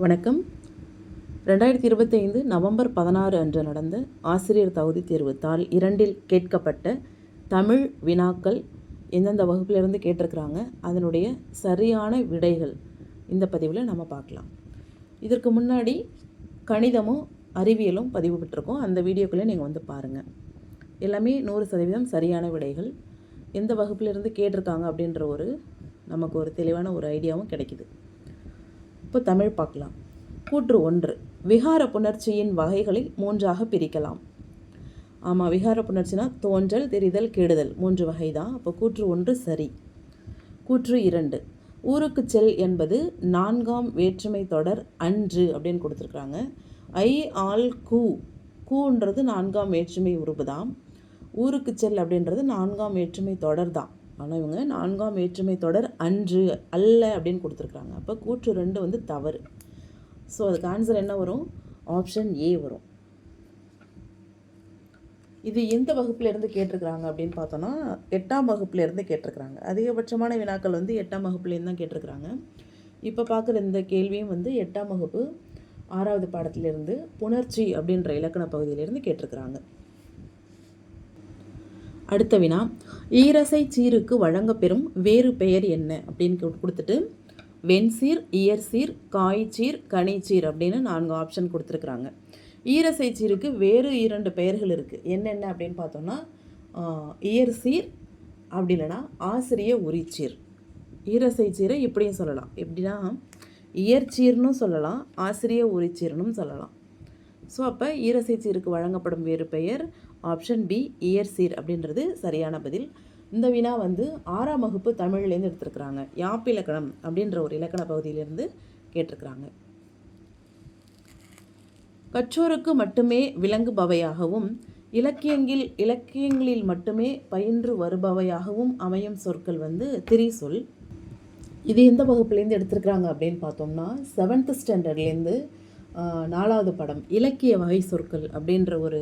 வணக்கம். 2025 நவம்பர் 16 அன்று நடந்த ஆசிரியர் தகுதி தேர்வு தாள் 2இல் கேட்கப்பட்ட தமிழ் வினாக்கள் எந்தெந்த வகுப்பிலிருந்து கேட்டிருக்கிறாங்க, அதனுடைய சரியான விடைகள் இந்த பதிவில் நம்ம பார்க்கலாம். இதற்கு முன்னாடி கணிதமும் அறிவியலும் பதிவு பெற்றிருக்கோம். அந்த வீடியோக்குள்ளே நீங்கள் வந்து பாருங்கள். எல்லாமே 100% சரியான விடைகள். எந்த வகுப்பிலிருந்து கேட்டிருக்காங்க அப்படின்ற நமக்கு ஒரு தெளிவான ஒரு ஐடியாவும் கிடைக்குது. இப்போ தமிழ் பார்க்கலாம். கூற்று 1, விகார புணர்ச்சியின் வகைகளை 3ஆக பிரிக்கலாம். ஆமாம், விகார புணர்ச்சினா தோன்றல், தெரிதல், கெடுதல் 3 வகை தான். அப்போ கூற்று 1 சரி. கூற்று 2, ஊருக்கு செல் என்பது 4ஆம் வேற்றுமை தொடர் அன்று அப்படின்னு கொடுத்துருக்குறாங்க. ஐ ஆல் கூன்றது 4ஆம் வேற்றுமை உருபு தான். ஊருக்கு செல் அப்படின்றது 4ஆம் வேற்றுமை தொடர் தான். ஆனால் இவங்க 4ஆம் வேற்றுமை தொடர் அன்று அல்ல அப்படின்னு கொடுத்துருக்குறாங்க. அப்போ கூற்று 2 வந்து தவறு. ஸோ அதுக்கு ஆன்சர் என்ன வரும்? ஆப்ஷன் ஏ வரும். இது எந்த வகுப்புலேருந்து கேட்டிருக்கிறாங்க அப்படின்னு பார்த்தோன்னா 8ஆம் வகுப்புலேருந்து கேட்டிருக்கிறாங்க. அதிகபட்சமான வினாக்கள் வந்து 8ஆம் வகுப்புலேருந்து தான் கேட்டிருக்கிறாங்க. இப்போ பார்க்குற இந்த கேள்வியும் வந்து 8ஆம் வகுப்பு 6வது பாடத்திலிருந்து புணர்ச்சி அப்படின்ற இலக்கண பகுதியிலிருந்து கேட்டிருக்கிறாங்க. அடுத்த வினா, ஈரசை சீருக்கு வழங்கப்பெறும் வேறு பெயர் என்ன அப்படின்னு கொடுத்துட்டு வெண்சீர், இயற்சீர், காய்ச்சீர், கனிச்சீர் அப்படின்னு 4 ஆப்ஷன் கொடுத்துருக்குறாங்க. ஈரசை சீருக்கு வேறு 2 பெயர்கள் இருக்குது. என்னென்ன அப்படின்னு பார்த்தோன்னா இயற்சீர், அப்படி இல்லைனா ஆசிரிய உரிச்சீர். ஈரசை சீரை இப்படியும் சொல்லலாம். எப்படின்னா இயற்சீர்னும் சொல்லலாம், ஆசிரிய உரிச்சீர்னும் சொல்லலாம். ஸோ அப்போ ஈரசை சீருக்கு வழங்கப்படும் வேறு பெயர் ஆப்ஷன் பி இயற்சீர் அப்படின்றது சரியான பதில். இந்த வினா வந்து 6ஆம் வகுப்பு தமிழ்லேருந்து எடுத்திருக்கிறாங்க. யாப்பிலக்கணம் அப்படின்ற ஒரு இலக்கண பகுதியிலேருந்து கேட்டிருக்கிறாங்க. கற்றோருக்கு மட்டுமே விளங்குபவையாகவும் இலக்கியங்களில் மட்டுமே பயின்று வருபவையாகவும் அமையும் சொற்கள் வந்து திரிசொல். இது எந்த வகுப்புலேருந்து எடுத்திருக்கிறாங்க அப்படின்னு பார்த்தோம்னா 7th ஸ்டாண்டர்ட்லேருந்து 4வது பாடம் இலக்கிய வகை சொற்கள் அப்படின்ற ஒரு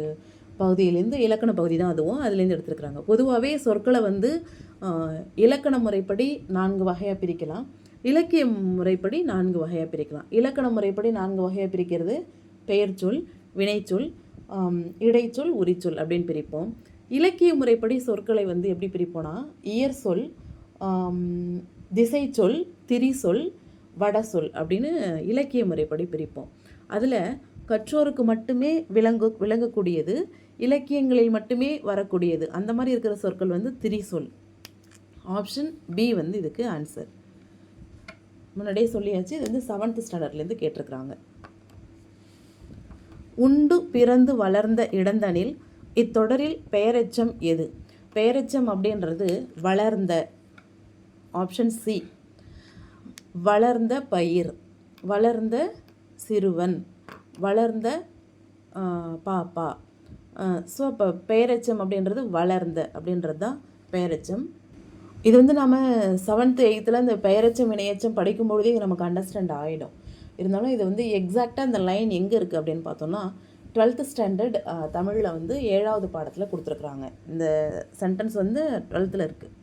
பகுதியிலேருந்து இலக்கண பகுதி தான் அதுவும், அதுலேருந்து எடுத்துருக்குறாங்க. பொதுவாகவே சொற்களை வந்து இலக்கண முறைப்படி 4 வகையாக பிரிக்கலாம், இலக்கிய முறைப்படி 4 வகையாக பிரிக்கலாம். இலக்கண முறைப்படி 4 வகையாக பிரிக்கிறது பெயர்ச்சொல், வினைச்சொல், இடைச்சொல், உரிச்சொல் அப்படின்னு பிரிப்போம். இலக்கிய முறைப்படி சொற்களை வந்து எப்படி பிரிப்போம்னா இயற்சொல், திசைச்சொல், திரிசொல், வடசொல் அப்படின்னு இலக்கிய முறைப்படி பிரிப்போம். அதில் கற்றோருக்கு மட்டுமே விளங்கக்கூடியது, இலக்கியங்களில் மட்டுமே வரக்கூடியது, அந்த மாதிரி இருக்கிற சொற்கள் வந்து திரிசொல். ஆப்ஷன் பி வந்து இதுக்கு ஆன்சர். முன்னாடியே சொல்லியாச்சு, இது வந்து 7th ஸ்டாண்டர்ட்லேருந்து கேட்டிருக்கிறாங்க. உண்டு பிறந்து வளர்ந்த இடந்தனில் இத்தொடரில் பெயரெச்சம் எது? பெயரெச்சம் அப்படின்றது வளர்ந்த. ஆப்ஷன் சி வளர்ந்த பயிர், வளர்ந்த சிறுவன், வளர்ந்த பாப்பா. ஸோ அப்போ பெயரெச்சம் அப்படின்றது வளர்ந்த அப்படின்றது தான் பெயரெச்சம். இது வந்து நம்ம 7th 8th இந்த பெயரெச்சம் வினையெச்சம் படிக்கும்பொழுதே இது நமக்கு அண்டர்ஸ்டாண்ட் ஆகிடும். இருந்தாலும் இது வந்து எக்ஸாக்டாக இந்த லைன் எங்கே இருக்குது அப்படின்னு பார்த்தோன்னா 12th ஸ்டாண்டர்ட் தமிழில் வந்து 7வது பாடத்தில் கொடுத்துருக்குறாங்க. இந்த சென்டென்ஸ் வந்து 12th இருக்குது.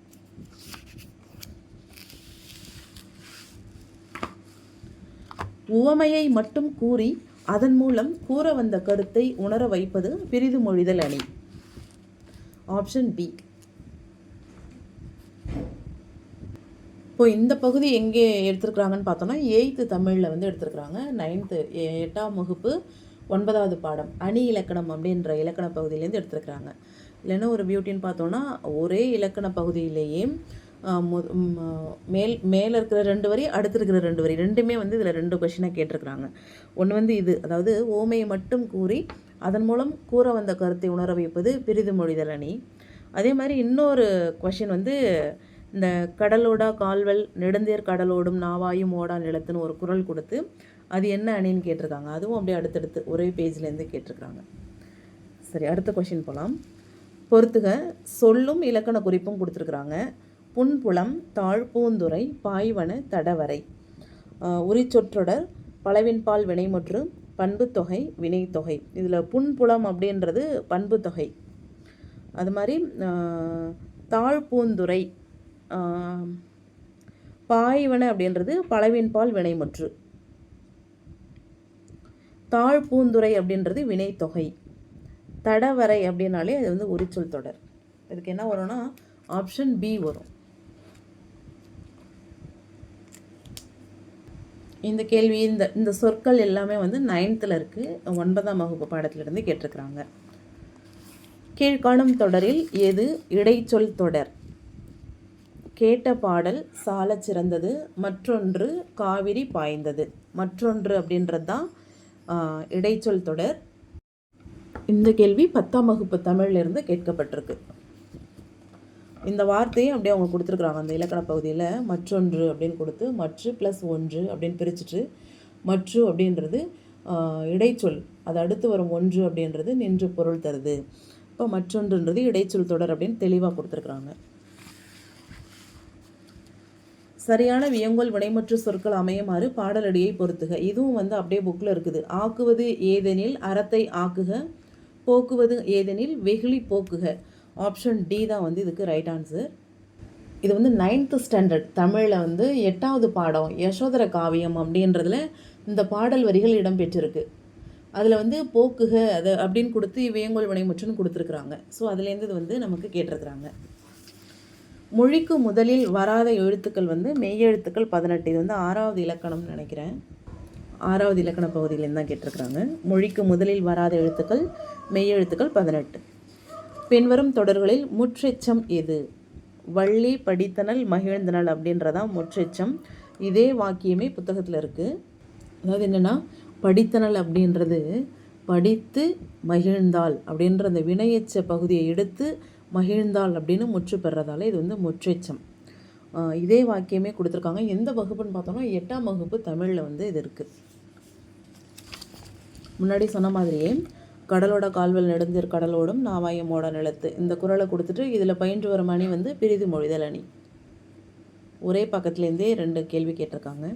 உவமையை மட்டும் கூறி அதன் மூலம் கூற வந்த கருத்தை உணர வைப்பது பிரிது மொழிதல் அணி. Option B. இப்போ இந்த பகுதி எங்கே எடுத்துருக்குறாங்கன்னு பார்த்தோன்னா 8th தமிழில் வந்து எடுத்துருக்குறாங்க. 8ஆம் வகுப்பு 9வது பாடம் அணி இலக்கணம் அப்படின்ற இலக்கண பகுதியிலேருந்து எடுத்துருக்குறாங்க. இல்லைன்னா ஒரு பியூட்டின்னு பார்த்தோன்னா ஒரே இலக்கண பகுதியிலேயே மேலே இருக்கிற 2 வரி, அடுத்து இருக்கிற 2 வரி ரெண்டுமே வந்து இதில் 2 கொஷினாக கேட்டிருக்கிறாங்க. ஒன்று வந்து இது, அதாவது ஓமையை மட்டும் கூறி அதன் மூலம் கூற வந்த கருத்தை உணர வைப்பது பிரிது மொழிதல் அணி. அதே மாதிரி இன்னொரு கொஷின் வந்து இந்த கடலோடா கால்வல் நெடுந்தேர் கடலோடும் நாவாயும் ஓடா நிலத்துன்னு ஒரு குறள் கொடுத்து அது என்ன அணின்னு கேட்டிருக்காங்க. அதுவும் அப்படியே அடுத்தடுத்து ஒரே பேஜ்லேருந்து கேட்டிருக்கிறாங்க. சரி, அடுத்த கொஷின் போகலாம். பொறுத்துக, சொல்லும் இலக்கண குறிப்பும் கொடுத்துருக்குறாங்க. புன்புலம், தாழ், பூந்துரை, பாய்வன, தடவரை. உரிச்சொற்றொடர், பலவின்பால் வினைமுற்று, பண்புத்தொகை, வினைத்தொகை. இதில் புன்புலம் அப்படின்றது பண்புத்தொகை. அது மாதிரி தாழ் பூந்துரை, பாய்வன அப்படின்றது பலவின்பால் வினைமுற்று. தாழ் பூந்துரை அப்படின்றது வினைத்தொகை. தடவரை அப்படின்னாலே அது வந்து உரிச்சொல் தொடர். இதுக்கு என்ன வரும்னா ஆப்ஷன் பி வரும். இந்த கேள்வி இந்த சொற்கள் எல்லாமே வந்து 9th இருக்குது, 9ஆம் வகுப்பு பாடத்திலிருந்து கேட்டிருக்கிறாங்க. கீழ்காணும் தொடரில் எது இடைச்சொல் தொடர்? கேட்ட பாடல் சாலச் சிறந்தது, மற்றொன்று காவிரி பாய்ந்தது. மற்றொன்று அப்படின்றது தான் இடைச்சொல் தொடர். இந்த கேள்வி 10ஆம் வகுப்பு தமிழ்லேருந்து கேட்கப்பட்டிருக்கு. இந்த வார்த்தையை அப்படியே அவங்க கொடுத்துருக்குறாங்க அந்த இலக்கண பகுதியில். மற்றொன்று அப்படின்னு கொடுத்து மற்று ப்ளஸ் ஒன்று அப்படின்னு பிரிச்சுட்டு மற்று அப்படின்றது இடைச்சொல், அது அடுத்து வரும் ஒன்று அப்படின்றது நின்று பொருள் தருது. இப்போ மற்றொன்றுன்றது இடைச்சொல் தொடர் அப்படின்னு தெளிவாக கொடுத்துருக்குறாங்க. சரியான வியங்கோல் வினைமுற்று சொற்கள் அமையுமாறு பாடலடியை பொறுத்துக. இதுவும் வந்து அப்படியே புக்கில் இருக்குது. ஆக்குவது ஏதெனில் அறத்தை ஆக்குக, போக்குவது ஏதெனில் வெகுளி போக்குக. ஆப்ஷன் டி தான் வந்து இதுக்கு ரைட் ஆன்சர். இது வந்து 9th ஸ்டாண்டர்ட் தமிழில் வந்து 8வது பாடம் யசோதர காவியம் அப்படின்றதுல இந்த பாடல் வரிகள் இடம்பெற்றிருக்கு. அதில் வந்து போக்குக அது அப்படின்னு கொடுத்து வேங்கோல் வினைமுற்றுன்னு கொடுத்துருக்குறாங்க. ஸோ அதுலேருந்து இது வந்து நமக்கு கேட்டிருக்கிறாங்க. மொழிக்கு முதலில் வராத எழுத்துக்கள் வந்து மெய்யெழுத்துக்கள் 18. இது வந்து 6வது இலக்கணம்னு நினைக்கிறேன். 6வது இலக்கண பகுதியிலேருந்து தான் கேட்டிருக்கிறாங்க. மொழிக்கு முதலில் வராத எழுத்துக்கள் மெய்யெழுத்துக்கள் 18. பின்வரும் தொடர்களில் முற்றெச்சம் எது? வள்ளி படித்தனல் மகிழ்ந்தனல் அப்படின்றதான் முற்றெச்சம். இதே வாக்கியமே புத்தகத்தில் இருக்குது. அதாவது என்னென்னா, படித்தனல் அப்படின்றது படித்து மகிழ்ந்தாள் அப்படின்ற அந்த வினையெச்ச பகுதியை எடுத்து மகிழ்ந்தாள் அப்படின்னு முற்று பெறதால இது வந்து முற்றெச்சம். இதே வாக்கியமே கொடுத்துருக்காங்க. எந்த வகுப்புன்னு பார்த்தோம்னா 8ஆம் வகுப்பு தமிழில் வந்து இது இருக்குது. முன்னாடி சொன்ன மாதிரியே கடலோட கால்வல் நெடுந்தீர் கடலோடும் நாவாயமோட நிலத்து இந்த குறளை கொடுத்துட்டு இதில் பயின்று வரும் அணி வந்து பிரிது மொழிதல் அணி. ஒரே பக்கத்துலேருந்தே 2 கேள்வி கேட்டிருக்காங்க.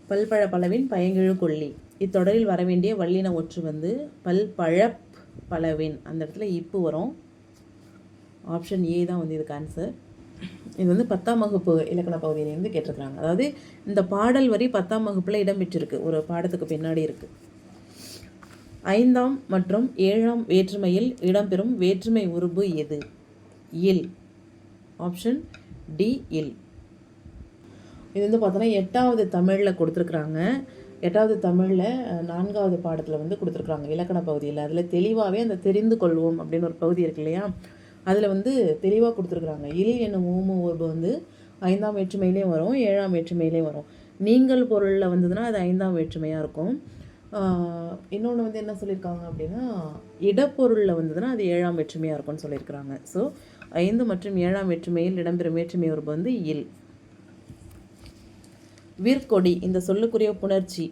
பல்பழ பலவின் பயங்கிழு கொல்லி. இத்தொடரில் வரவேண்டிய வல்லின ஒற்று வந்து பல்பழ பலவின். அந்த இடத்துல இப்பு வரும். ஆப்ஷன் ஏ தான் வந்து இதுக்கு ஆன்சர். இது வந்து 10ஆம் வகுப்பு இலக்கண பகுதியிலேருந்து கேட்டிருக்கிறாங்க. அதாவது இந்த பாடல் வரி 10ஆம் வகுப்பில் இடம்பெற்றிருக்கு, ஒரு பாடத்துக்கு பின்னாடி இருக்குது. 5ஆம் மற்றும் 7ஆம் வேற்றுமையில் இடம்பெறும் வேற்றுமை உருபு எது? இல். ஆப்ஷன் டி இல். இது வந்து பார்த்தோன்னா 8வது தமிழில் கொடுத்துருக்குறாங்க. 8வது தமிழில் 4வது பாடத்தில் வந்து கொடுத்துருக்குறாங்க இலக்கண பகுதியில். அதில் தெளிவாகவே அந்த தெரிந்து கொள்வோம் அப்படின்னு ஒரு பகுதி இருக்கு இல்லையா, அதில் வந்து தெளிவாக கொடுத்துருக்குறாங்க. இல் என்னும் ஊம உருபு வந்து 5ஆம் வேற்றுமையிலையும் வரும், 7ஆம் வேற்றுமையிலையும் வரும். நீங்கள் பொருளில் வந்ததுன்னா அது 5ஆம் வேற்றுமையாக இருக்கும். இன்னொன்று வந்து என்ன சொல்லியிருக்காங்க அப்படின்னா, இடப்பொருளில் வந்ததுன்னா அது 7ஆம் வேற்றுமையாக இருக்கும்னு சொல்லியிருக்கிறாங்க. ஸோ 5 மற்றும் 7ஆம் வேற்றுமையில் இடம்பெறும் வேற்றுமை உருபு வந்து இல். விற்கொடி இந்த சொல்லுக்குரிய புணர்ச்சி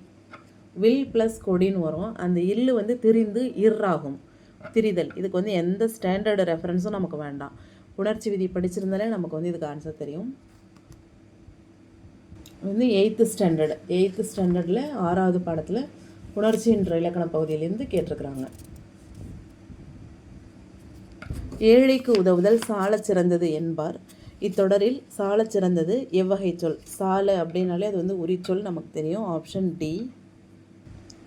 வில் ப்ளஸ் கொடின்னு வரும். அந்த இல்லு வந்து திரிந்து இர்ராகும், திரிதல். இதுக்கு வந்து எந்த ஸ்டாண்டர்டு ரெஃபரன்ஸும் நமக்கு வேண்டாம். புணர்ச்சி விதி படிச்சிருந்தாலே நமக்கு வந்து இதுக்கு ஆன்சர் தெரியும். வந்து 8th ஸ்டாண்டர்டில் 6வது பாடத்தில் புணர்ச்சின்ற இலக்கண பகுதியிலேருந்து கேட்டிருக்கிறாங்க. ஏழைக்கு உதவுதல் சாலச் சிறந்தது என்பார். இத்தொடரில் சாலச் சிறந்தது எவ்வகை சொல்? சால அப்படின்னாலே அது வந்து உரிச்சொல் நமக்கு தெரியும். Option D.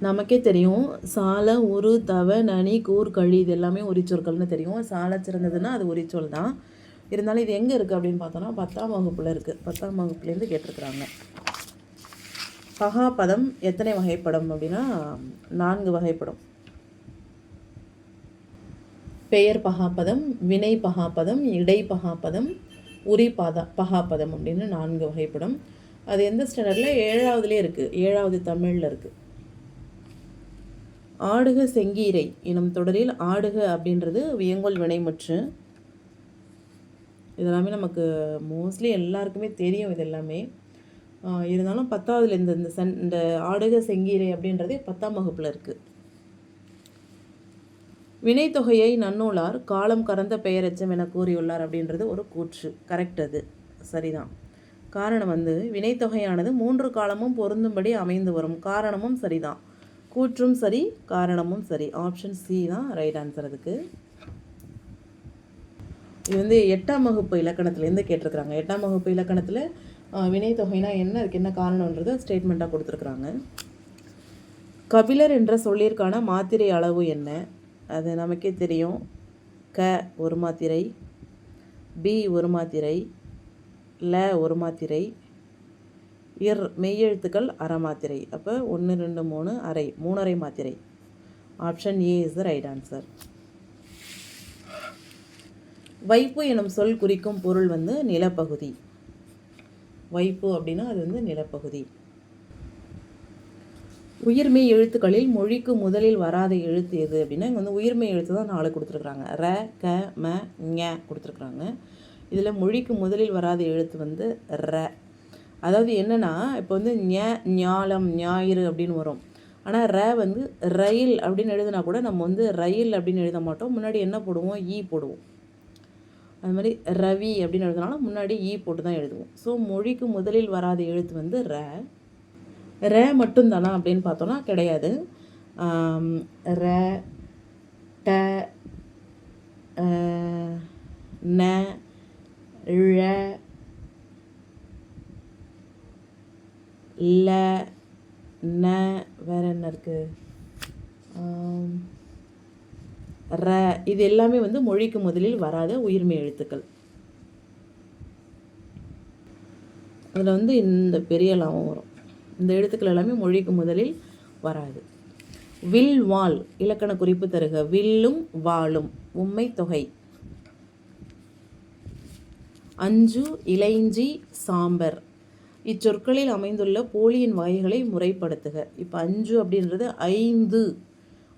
நமக்கே தெரியும் சால உரு தவ நனி கூர் கழி இது எல்லாமே உரிச்சொற்கள்னு தெரியும். சாலச் சிறந்ததுன்னா அது உரிச்சொல் தான். இருந்தாலும் இது எங்கே இருக்குது அப்படின்னு பார்த்தோன்னா 10ஆம் வகுப்பில் இருக்குது. 10ஆம் வகுப்புலேருந்து கேட்டிருக்கிறாங்க. பகாபதம் எத்தனை வகைப்படும் அப்படின்னா 4 வகைப்படும். பெயர் பகாப்பதம், வினை பகாப்பதம், இடை பகாப்பதம், உரி பகாப்பதம் அப்படின்னு 4 வகைப்படும். அது எந்த ஸ்டாண்டர்டில்? 7வதுலேயே இருக்குது, 7வது தமிழில் இருக்குது. ஆடுக செங்கீரை எனும் தொடரில் ஆடுக அப்படின்றது வியங்கோல் வினைமுற்று. இதெல்லாமே நமக்கு மோஸ்ட்லி எல்லாருக்குமே தெரியும் இது எல்லாமே. இருந்தாலும் 10வதுல இந்த ஆடுக செங்கீரை அப்படின்றதே 10ஆம் வகுப்பில் இருக்குது. வினைத்தொகையை நன்னூலார் காலம் கறந்த பெயரெச்சம் என கூறியுள்ளார் அப்படின்றது ஒரு கூற்று. கரெக்ட், அது சரிதான். காரணம் வந்து வினைத்தொகையானது 3 காலமும் பொருந்தும்படி அமைந்து வரும். காரணமும் சரிதான், கூற்றும் சரி, காரணமும் சரி. ஆப்ஷன் சி தான் ரைட் ஆன்சர் அதுக்கு. இது வந்து 8ஆம் வகுப்பு இலக்கணத்துலேருந்து கேட்டிருக்கிறாங்க. 8ஆம் வகுப்பு இலக்கணத்தில் வினை தொகைனா என்ன, அதுக்கு என்ன காரணன்றது ஸ்டேட்மெண்ட்டாக கொடுத்துருக்குறாங்க. கபிலர் என்ற சொல்லிற்கான மாத்திரை அளவு என்ன? அது நமக்கே தெரியும். க ஒரு மாத்திரை, பி ஒரு மாத்திரை, ல ஒரு மாத்திரை, மெய்யெழுத்துக்கள் அரை மாத்திரை. அப்போ 1 2 3 அரை, 3 மாத்திரை. Option A is the right answer. வைப்பு எனும் சொல் குறிக்கும் பொருள் வந்து நிலப்பகுதி. வைப்பு அப்படின்னா அது வந்து நிலப்பகுதி. உயிர்மெய் எழுத்துக்களில் மொழிக்கு முதலில் வராத எழுத்து எது அப்படின்னா இங்கே வந்து உயிர்மெய் எழுத்து தான் 4 கொடுத்துருக்குறாங்க. ர, க, ம, ஞ கொடுத்துருக்குறாங்க. இதில் மொழிக்கு முதலில் வராத எழுத்து வந்து ர. அதாவது என்னென்னா இப்போ வந்து ஞாலம், ஞாயிறு அப்படின்னு வரும். ஆனால் ர வந்து ரயில் அப்படின்னு எழுதினா கூட நம்ம வந்து ரயில் அப்படின்னு எழுத மாட்டோம். முன்னாடி என்ன போடுவோம்? ஈ போடுவோம். அது மாதிரி ரவி அப்படின்னு எழுதினாலும் முன்னாடி ஈ போட்டு தான் எழுதுவோம். ஸோ மொழிக்கு முதலில் வராத எழுத்து வந்து ர. ர மட்டும்தானா அப்படின்னு பார்த்தோன்னா கிடையாது. ர, ட, ந, ழ, ல, ந, வேற என்ன இருக்குது? ர. இது எல்லாமே வந்து மொழிக்கு முதலில் வராத உயிர்மெய் எழுத்துக்கள். அதில் வந்து இந்த பெரிய லாபம் வரும். இந்த எழுத்துக்கள் எல்லாமே மொழிக்கு முதலில் வராது. வில் வாள் இலக்கண குறிப்பு தருக. வில்லும் வாளும் உம்மை தொகை. அஞ்சு, இளைஞ்சி, சாம்பர். இச்சொற்களில் அமைந்துள்ள போலியின் வகைகளை முறைப்படுத்துக. இப்போ அஞ்சு அப்படின்றது 5,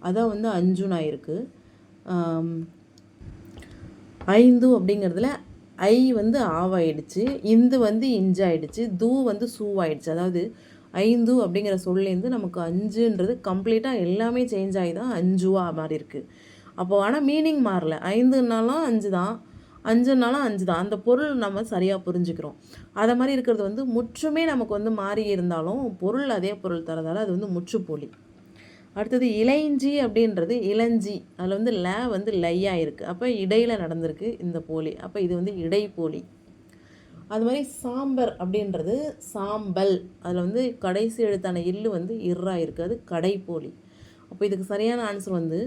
அதான் வந்து அஞ்சுன்னு ஆயிருக்கு. 5 அப்படிங்கிறதுல ஐ வந்து ஆவாயிடுச்சு, இந்து வந்து இஞ்சாயிடுச்சு, தூ வந்து சூவாயிடுச்சு. அதாவது 5 அப்படிங்கிற சொல்லேருந்து நமக்கு 5ன்றது கம்ப்ளீட்டாக எல்லாமே சேஞ்ச் ஆகி தான் 5வா மாறி இருக்குது. அப்போது ஆனால் மீனிங் மாறல. 5னாலும் 5 தான், 5னாலும் 5 தான். அந்த பொருள் நம்ம சரியாக புரிஞ்சுக்கிறோம். அதை மாதிரி இருக்கிறது வந்து முற்றுமே நமக்கு வந்து மாறி இருந்தாலும் பொருள் அதே பொருள் தரதால் அது வந்து முற்றுப்போலி. அடுத்தது இளைஞ்சி அப்படின்றது இளஞ்சி, அதில் வந்து ல வந்து லையாக இருக்குது. அப்போ இடையில் நடந்திருக்கு இந்த போலி. அப்போ இது வந்து இடைப்போலி. அது மாதிரி சாம்பர் அப்படின்றது சாம்பல், அதில் வந்து கடைசி எழுத்தான இல்லு வந்து இர்ராக இருக்குது. அது கடைப்போலி. அப்போ இதுக்கு சரியான ஆன்சர் வந்து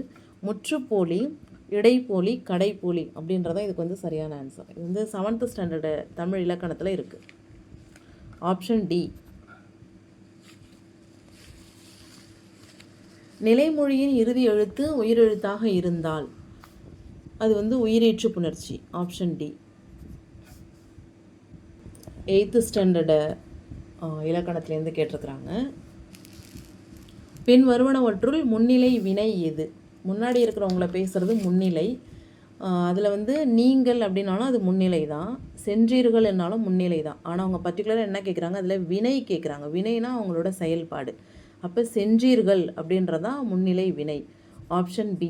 முற்றுப்போலி, இடைப்போலி, கடைப்போலி அப்படின்றதான் இதுக்கு வந்து சரியான ஆன்சர். இது வந்து 7th ஸ்டாண்டர்டு தமிழ் இலக்கணத்தில் இருக்குது. Option D. நிலைமொழியின் இறுதி எழுத்து உயிரெழுத்தாக இருந்தால் அது வந்து உயிரீற்று புணர்ச்சி. Option D. 8th ஸ்டாண்டர்டு இலக்கணத்துலேருந்து கேட்டிருக்கிறாங்க. பின் வருவனவற்றுள் முன்னிலை வினை எது? முன்னாடி இருக்கிறவங்கள பேசுகிறது முன்னிலை. அதில் வந்து நீங்கள் அப்படின்னாலும் அது முன்னிலை தான், சென்றீர்கள் என்னாலும் முன்னிலை தான். ஆனால் அவங்க பர்டிகுலராக என்ன கேட்குறாங்க? அதில் வினை கேட்குறாங்க. வினைனா அவங்களோட செயல்பாடு. அப்போ சென்றீர்கள் அப்படின்றதான் முன்னிலை வினை. Option B.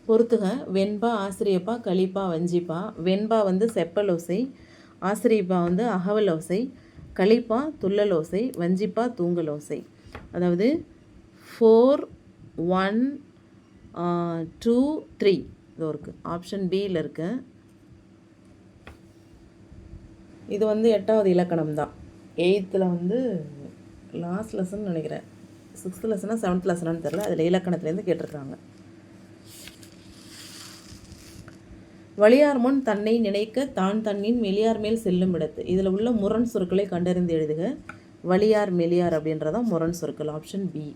பொறுத்துக. வெண்பா, ஆசிரியப்பா, கலிப்பா, வஞ்சிப்பா. வெண்பா வந்து செப்பலோசை, ஆசிரியப்பா வந்து அகவலோசை, கலிப்பா துள்ளலோசை, வஞ்சிப்பா தூங்கலோசை. அதாவது 4 1 2 3 இதோ இருக்குது. ஆப்ஷன் பியில் இருக்கு. இது வந்து 8வது இலக்கணம் தான். 8th வந்து லாஸ்ட் லெசன் நினைக்கிறேன். 6th லெசனா 7th லெசனான்னு தெரில. அதில் இலக்கணத்துலேருந்து கேட்டிருக்காங்க. வலியார் முன் தன்னை நினைக்க தான் தன்னின் மெலியார் மேல் செல்லும் இடத்து. இதில் உள்ள முரண் சொற்களை கண்டறிந்து எழுதுக. வலியார் மெலியார் அப்படின்றதான் முரண் சொற்கள். Option B.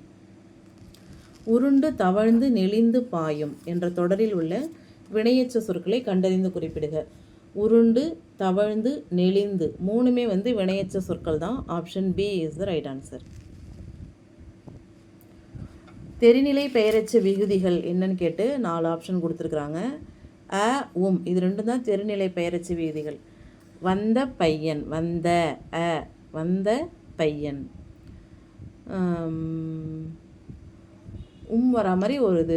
உருண்டு தவழ்ந்து நெளிந்து பாயும் என்ற தொடரில் உள்ள வினையெச்ச சொற்களை கண்டறிந்து குறிப்பிடுக. உருண்டு, தவழ்ந்து, நெளிந்து 3மே வந்து வினையெச்ச சொற்கள் தான். Option B is the right answer. தெரிநிலை பெயரெச்ச விகுதிகள் என்னன்னு கேட்டு 4 ஆப்ஷன் கொடுத்துருக்குறாங்க. அ, உம் இது 2 தான் தெரிநிலை பெயரெச்ச விகுதிகள். வந்த பையன், வந்த அ, வந்த பையன். வரா மாதிரி ஒரு இது.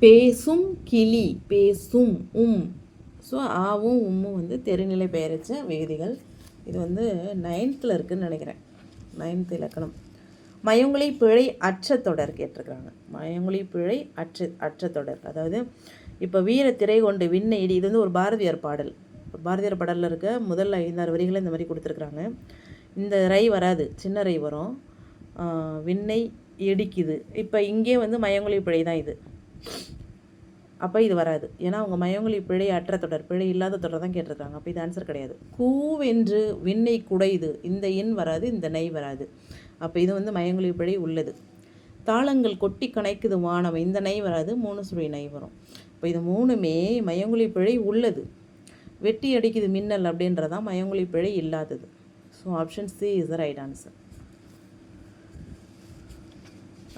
பேசும் கிளி, பேசும் ஸோ ஆவும் உம்மும் வந்து தெரிநிலை பெயரெச்ச விகுதிகள். இது வந்து 9th இருக்குதுன்னு நினைக்கிறேன். 9th இலக்கணம். மயங்கொலி பிழை அற்ற தொடர் கேட்டிருக்கிறாங்க. மயங்கொலி பிழை அற்ற தொடர். அதாவது இப்போ வீர திரை கொண்டு விண்ணை இடி, இது வந்து ஒரு பாரதியார் பாடல். பாரதியார் பாடலில் இருக்க முதல் 5-6 வரிகளை இந்த மாதிரி கொடுத்துருக்குறாங்க. இந்த ரை வராது, சின்ன ரை வரும். விண்ணை இடிக்குது. இப்போ இங்கே வந்து மயங்கொலி பிழை தான் இது. அப்போ இது வராது. ஏன்னா அவங்க மயங்கொலி பிழை அற்ற தொடர், பிழை இல்லாத தொடர் தான் கேட்டிருக்காங்க. அப்போ இது ஆன்சர் கிடையாது. கூவென்று விண்ணை குடையுது, இந்த எண் வராது, இந்த நெய் வராது. அப்போ இது வந்து மயங்கொலி பிழை உள்ளது. தாளங்கள் கொட்டி கணைக்குது வானம், இந்த நெய் வராது, 3 சுழி நெய் வரும். இப்போ இது 3மே மயங்கொலி பிழை உள்ளது. வெட்டி அடிக்குது மின்னல் அப்படின்றதான் மயங்கொலி பிழை இல்லாதது. So option C is the right answer.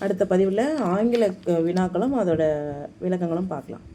அடுத்த பதிவில் ஆங்கில வினாக்களும் அதோட விளக்கங்களும் பார்க்கலாம்.